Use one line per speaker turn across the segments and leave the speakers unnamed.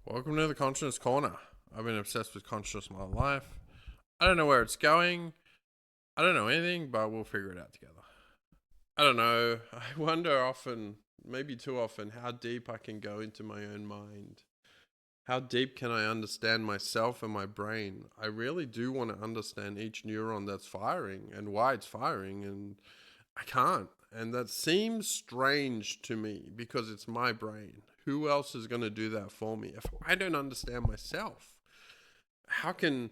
Welcome to the Conscious Corner. I've been obsessed with consciousness my life. I don't know where it's going. I don't know anything, but we'll figure it out together. I don't know. I wonder often, maybe too often, how deep I can go into my own mind. How deep can I understand myself and my brain? I really do want to understand each neuron that's firing and why it's firing, and I can't. And that seems strange to me because it's my brain. Who else is going to do that for me if I don't understand myself? How can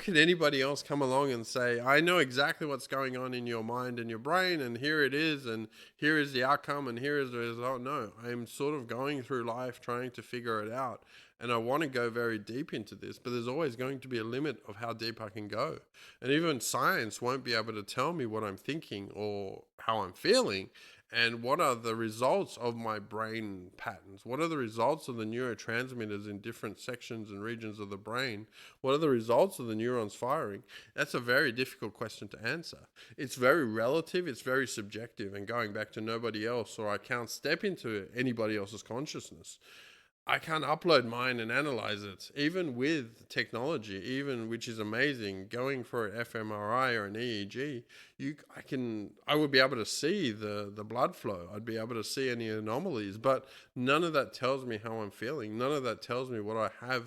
anybody else come along and say, I know exactly what's going on in your mind and your brain, and here it is, and here is the outcome, and here is the result? No, I'm sort of going through life trying to figure it out. And I want to go very deep into this, but there's always going to be a limit of how deep I can go. And even science won't be able to tell me what I'm thinking or how I'm feeling and what are the results of my brain patterns? What are the results of the neurotransmitters in different sections and regions of the brain? What are the results of the neurons firing? That's a very difficult question to answer. It's very relative, it's very subjective, and going back to nobody else, or I can't step into anybody else's consciousness. I can't upload mine and analyze it, even with technology, even which is amazing. Going for an fMRI or an EEG, I would be able to see the blood flow. I'd be able to see any anomalies, but none of that tells me how I'm feeling. None of that tells me what I have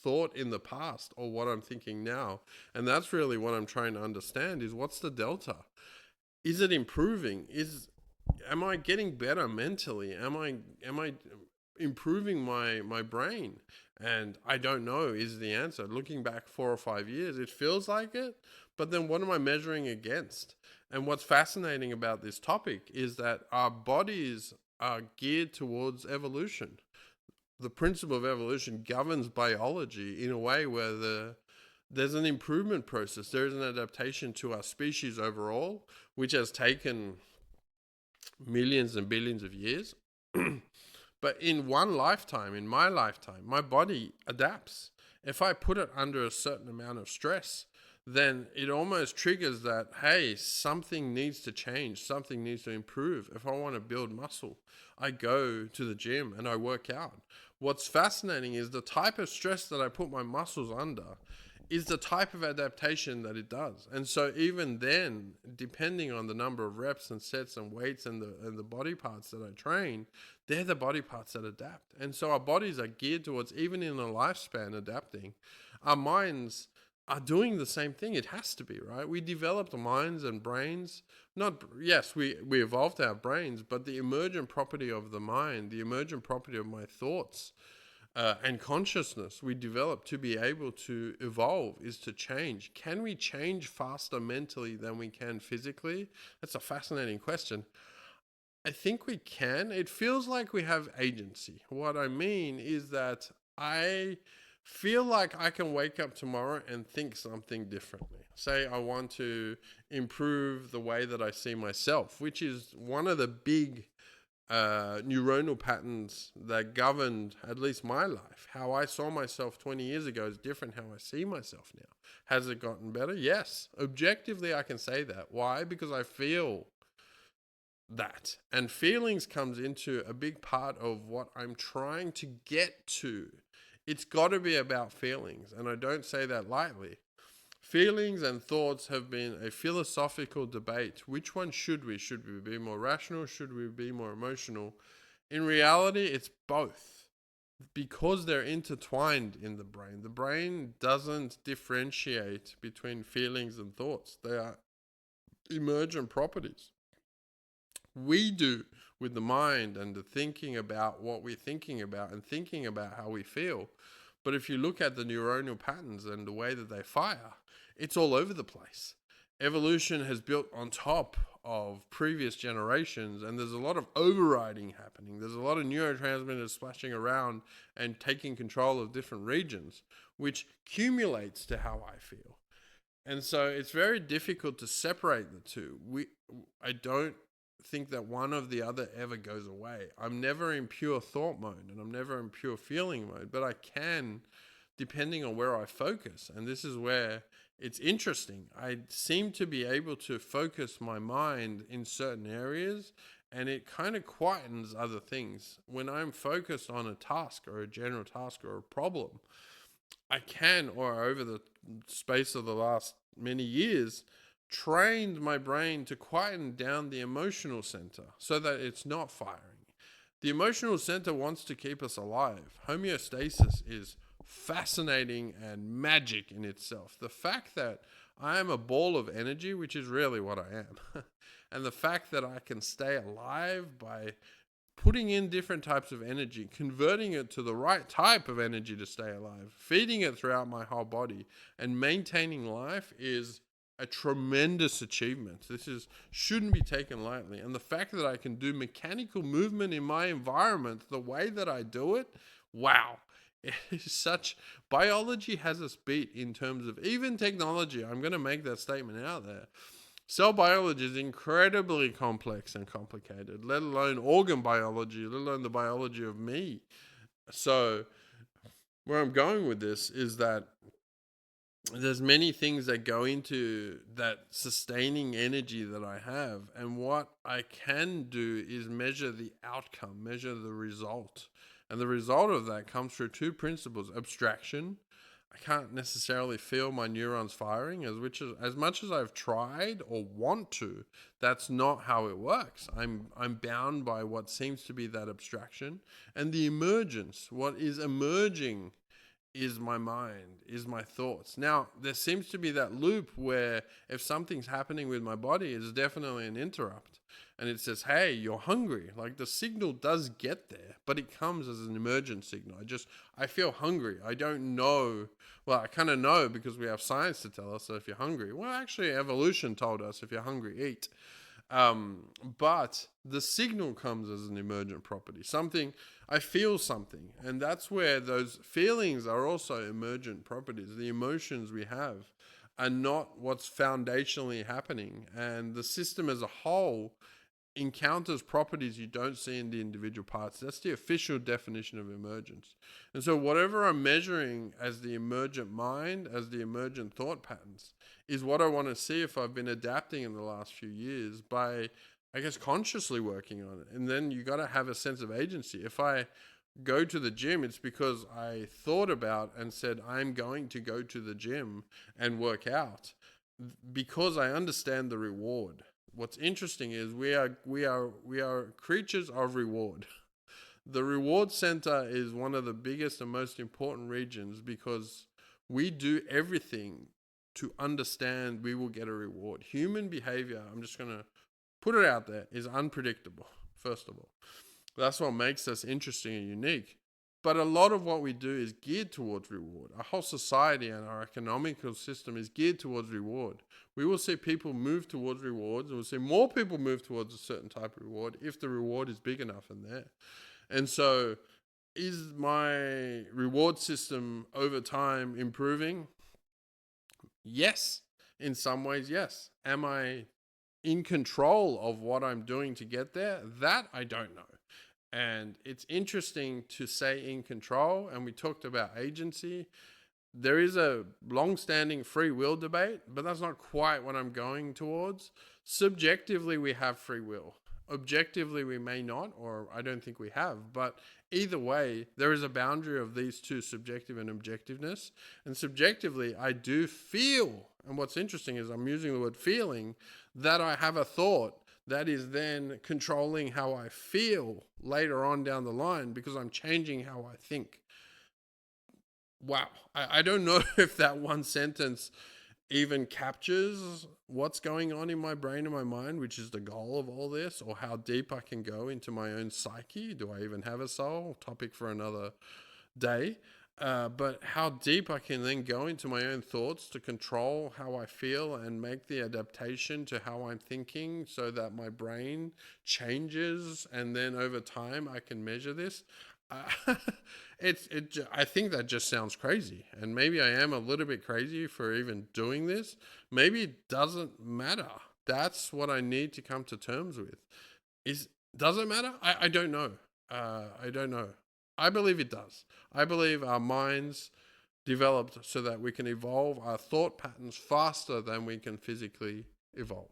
thought in the past or what I'm thinking now. And that's really what I'm trying to understand: is what's the delta? Is it improving? Is Am I getting better mentally? Am I improving my brain? And I don't know is the answer. Looking back 4 or 5 years, it feels like it, but then what am I measuring against? And what's fascinating about this topic is that our bodies are geared towards evolution. The principle of evolution governs biology in a way where there's an improvement process. There is an adaptation to our species overall, which has taken millions and billions of years. But in one lifetime, in my lifetime, my body adapts. If I put it under a certain amount of stress, then it almost triggers that, hey, something needs to change, something needs to improve. If I want to build muscle, I go to the gym and I work out. What's fascinating is the type of stress that I put my muscles under is the type of adaptation that it does. And so even then, depending on the number of reps and sets and weights and the body parts that I train, they're the body parts that adapt. And so our bodies are geared towards, even in a lifespan, adapting. Our minds are doing the same thing. It has to be, right? We developed minds and brains. Not Yes, we evolved our brains, but the emergent property of the mind, the emergent property of my thoughts, and consciousness we develop to be able to evolve is to change. Can we change faster mentally than we can physically? That's a fascinating question. I think we can. It feels like we have agency. What I mean is that I feel like I can wake up tomorrow and think something differently. Say I want to improve the way that I see myself, which is one of the big neuronal patterns that governed at least my life. How I saw myself 20 years ago is different how I see myself now. Has it gotten better? Yes. Objectively, I can say that. Why? Because I feel that. And feelings comes into a big part of what I'm trying to get to. It's got to be about feelings. And I don't say that lightly. Feelings and thoughts have been a philosophical debate. Which one should we? Should we be more rational? Should we be more emotional? In reality, it's both because they're intertwined in the brain. The brain doesn't differentiate between feelings and thoughts, they are emergent properties. We do with the mind and the thinking about what we're thinking about and thinking about how we feel. But if you look at the neuronal patterns and the way that they fire, it's all over the place. Evolution has built on top of previous generations, and there's a lot of overriding happening. There's a lot of neurotransmitters splashing around and taking control of different regions, which cumulates to how I feel. And so it's very difficult to separate the two. I don't think that one of the other ever goes away. I'm never in pure thought mode and I'm never in pure feeling mode, but I can, depending on where I focus. And this is where it's interesting. I seem to be able to focus my mind in certain areas and it kind of quietens other things. When I'm focused on a task or a general task or a problem, I can, or over the space of the last many years, trained my brain to quieten down the emotional center so that it's not firing. The emotional center wants to keep us alive. Homeostasis is fascinating and magic in itself. The fact that I am a ball of energy, which is really what I am, and the fact that I can stay alive by putting in different types of energy, converting it to the right type of energy to stay alive, feeding it throughout my whole body, and maintaining life is a tremendous achievement. This is shouldn't be taken lightly. And the fact that I can do mechanical movement in my environment the way that I do it, wow. It is such biology has us beat in terms of even technology. I'm going to make that statement out there. Cell biology is incredibly complex and complicated, let alone organ biology, let alone the biology of me. So, where I'm going with this is that there's many things that go into that sustaining energy that I have. And what I can do is measure the outcome, measure the result. And the result of that comes through two principles: abstraction. I can't necessarily feel my neurons firing as much as I've tried or want to. That's not how it works. I'm bound by what seems to be that abstraction, and the emergence. What is emerging is my mind, is my thoughts. Now, there seems to be that loop where if something's happening with my body, it's definitely an interrupt. And it says, hey, you're hungry. Like the signal does get there, but it comes as an emergent signal. I feel hungry. I don't know. Well, I kind of know because we have science to tell us that if you're hungry, well, actually evolution told us if you're hungry, eat. But the signal comes as an emergent property. I feel something. And that's where those feelings are also emergent properties. The emotions we have are not what's foundationally happening. And the system as a whole encounters properties you don't see in the individual parts. That's the official definition of emergence. And so whatever I'm measuring as the emergent mind, as the emergent thought patterns, is what I want to see if I've been adapting in the last few years by, I guess, consciously working on it. And then you got to have a sense of agency. If I go to the gym, it's because I thought about and said, I'm going to go to the gym and work out because I understand the reward. What's interesting is we are creatures of reward. The reward center is one of the biggest and most important regions because we do everything to understand we will get a reward. Human behavior, I'm just going to put it out there, is unpredictable, first of all. That's what makes us interesting and unique. But a lot of what we do is geared towards reward. Our whole society and our economical system is geared towards reward. We will see people move towards rewards, and we'll see more people move towards a certain type of reward if the reward is big enough in there. And so, is my reward system over time improving? Yes. In some ways, yes. Am I in control of what I'm doing to get there? That I don't know. And it's interesting to say in control, and we talked about agency. There is a long-standing free will debate, but that's not quite what I'm going towards. Subjectively, we have free will. Objectively, we may not, or I don't think we have. But either way, there is a boundary of these two, subjective and objectiveness. And subjectively, I do feel, and what's interesting is I'm using the word feeling, that I have a thought that is then controlling how I feel later on down the line because I'm changing how I think. Wow. I don't know if that one sentence even captures what's going on in my brain and my mind, which is the goal of all this, or how deep I can go into my own psyche. Do I even have a soul? Topic for another day. But how deep I can then go into my own thoughts to control how I feel and make the adaptation to how I'm thinking so that my brain changes. And then over time, I can measure this. I think that just sounds crazy. And maybe I am a little bit crazy for even doing this. Maybe it doesn't matter. That's what I need to come to terms with. Does it matter? I don't know. I don't know. I believe it does. I believe our minds developed so that we can evolve our thought patterns faster than we can physically evolve.